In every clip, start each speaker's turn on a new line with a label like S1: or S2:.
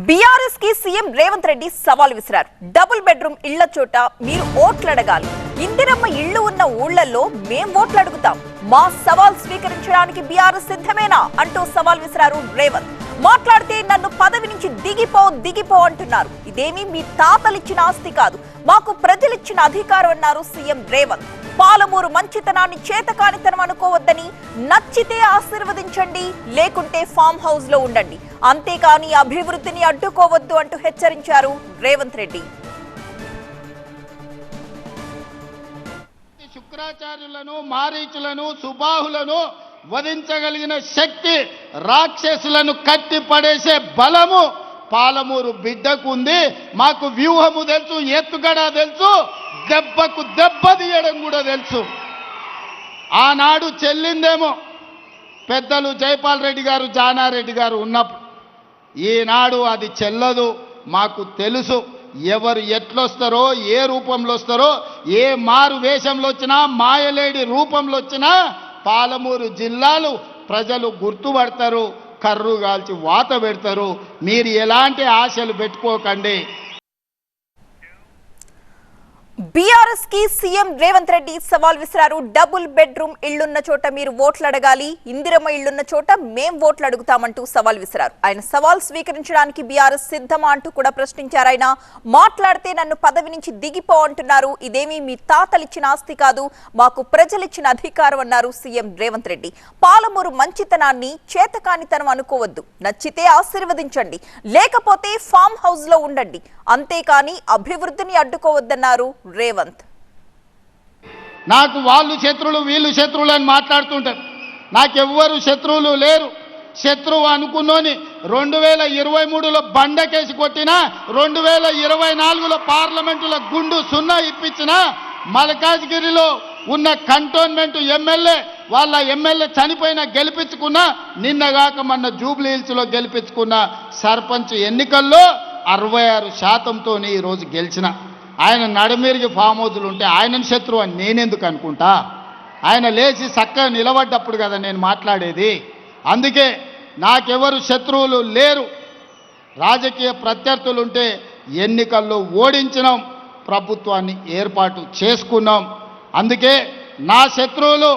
S1: BRS కి CM Revanth Reddy సవాల్ విసిరారు. డబుల్ బెడ్రూమ్ ఇళ్ల చోట మీరు ఓట్లు అడగాలి. ఇందిరమ్మ ఇళ్లు ఉన్న ఊళ్లలో మేం ఓట్లు అడుగుతాం. మా సవాల్ స్వీకరించడానికి బీఆర్ఎస్ సిద్ధమేనా అంటూ సవాల్ విసిరారు రేవంత్. మాట్లాడితే నన్ను పదవి నుంచి దిగిపో అంటున్నారు. ఇదేమీ మీ తాతలిచ్చిన ఆస్తి కాదు, మాకు ప్రజలిచ్చిన అధికారం అన్నారు సీఎం రేవంత్. పాలమూరు మంచితనాన్ని చేతకానితనం అనుకోవద్దని, నచ్చితే ఆశీర్వదించండి, లేకుంటే ఫామ్ హౌస్ లో ఉండండి, అంతేకాని అభివృద్ధిని అడ్డుకోవద్దు అంటూ హెచ్చరించారు రేవంత్ రెడ్డి.
S2: శుక్రాచార్యులను, మారీచులను, సుబాహులను వధించగలిగిన శక్తి, రాక్షసులను కట్టి పడేసే బలము పాలమూరు బిడ్డకు ఉంది. మాకు వ్యూహము తెలుసు, ఎత్తుగడ తెలుసు, దెబ్బకు దెబ్బ తీయడం కూడా తెలుసు. ఆనాడు చెల్లిందేమో పెద్దలు జైపాల్ రెడ్డి గారు, జానారెడ్డి గారు ఉన్నప్పుడు. ఈనాడు అది చెల్లదు. మాకు తెలుసు ఎవరు ఎట్లొస్తారో, ఏ రూపంలో వస్తారో, ఏ మారు వేషంలో వచ్చినా, మాయలేడి రూపంలో వచ్చినా పాలమూరు జిల్లాలు ప్రజలు గుర్తుపడతారు, కర్రు కాల్చి వాత పెడతారు. మీరు ఎలాంటి ఆశలు పెట్టుకోకండి.
S1: బీఆర్ఎస్ కి సీఎం రేవంత్ రెడ్డి సవాల్ విసిరారు. డబుల్ బెడ్రూమ్ ఇళ్లున్న చోట మీరు ఓట్లు అడగాలి, ఇందిరమ్మ ఇళ్లున్న చోట మేం ఓట్లు అడుగుతామంటూ సవాల్ విసిరారు. ఆయన సవాల్ స్వీకరించడానికి బీఆర్ఎస్ సిద్ధమా అంటూ కూడా ప్రశ్నించారు. ఆయన మాట్లాడితే నన్ను పదవి నుంచి దిగిపో అంటున్నారు. ఇదేమీ మీ తాతలిచ్చిన ఆస్తి కాదు, మాకు ప్రజలిచ్చిన అధికారం అన్నారు సీఎం రేవంత్ రెడ్డి. పాలమూరు మంచితనాన్ని చేతకానితనం అనుకోవద్దు, నచ్చితే ఆశీర్వదించండి, లేకపోతే ఫామ్ హౌస్ లో ఉండండి, అంతేకాని అభివృద్ధిని అడ్డుకోవద్దన్నారు రేవంత్.
S2: నాకు వాళ్ళు శత్రువులు, వీళ్ళు శత్రువులు అని మాట్లాడుతుంటారు. నాకెవ్వరు శత్రువులు లేరు. శత్రువు అనుకున్నోని 2023లో బండకేసి కొట్టినా, 2024లో పార్లమెంటులో గుండు సున్నా ఇప్పించిన, మల్కాజ్గిరిలో ఉన్న కంటోన్మెంట్ ఎమ్మెల్యే వాళ్ళ ఎమ్మెల్యే చనిపోయినా గెలిపించుకున్నా, నిన్నగాక మొన్న జూబ్లీ హిల్స్లో గెలిపించుకున్న సర్పంచ్ ఎన్నికల్లో 66%తో ఈరోజు గెలిచిన. ఆయన నడుమిరిగి ఫామ్ హౌజులు ఉంటే ఆయనను శత్రువు అని నేనెందుకు అనుకుంటా? ఆయన లేచి చక్కగా నిలబడ్డప్పుడు కదా నేను మాట్లాడేది. అందుకే నాకెవరు శత్రువులు లేరు. రాజకీయ ప్రత్యర్థులు ఉంటే ఎన్నికల్లో ఓడించినాం, ప్రభుత్వాన్ని ఏర్పాటు చేసుకున్నాం. అందుకే నా శత్రువులు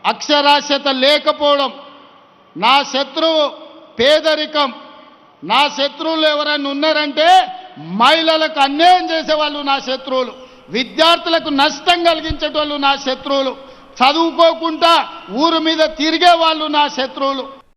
S2: అక్షరాస్యత లేకపోవడం, నా శత్రువు పేదరికం, నా శత్రువులు ఎవరైనా ఉన్నారంటే మహిళలకు అన్యాయం చేసేవాళ్ళు నా శత్రువులు, విద్యార్థులకు నష్టం కలిగించేటోళ్ళు నా శత్రువులు, చదువుకోకుండా ఊరు మీద తిరిగే వాళ్ళు నా శత్రువులు.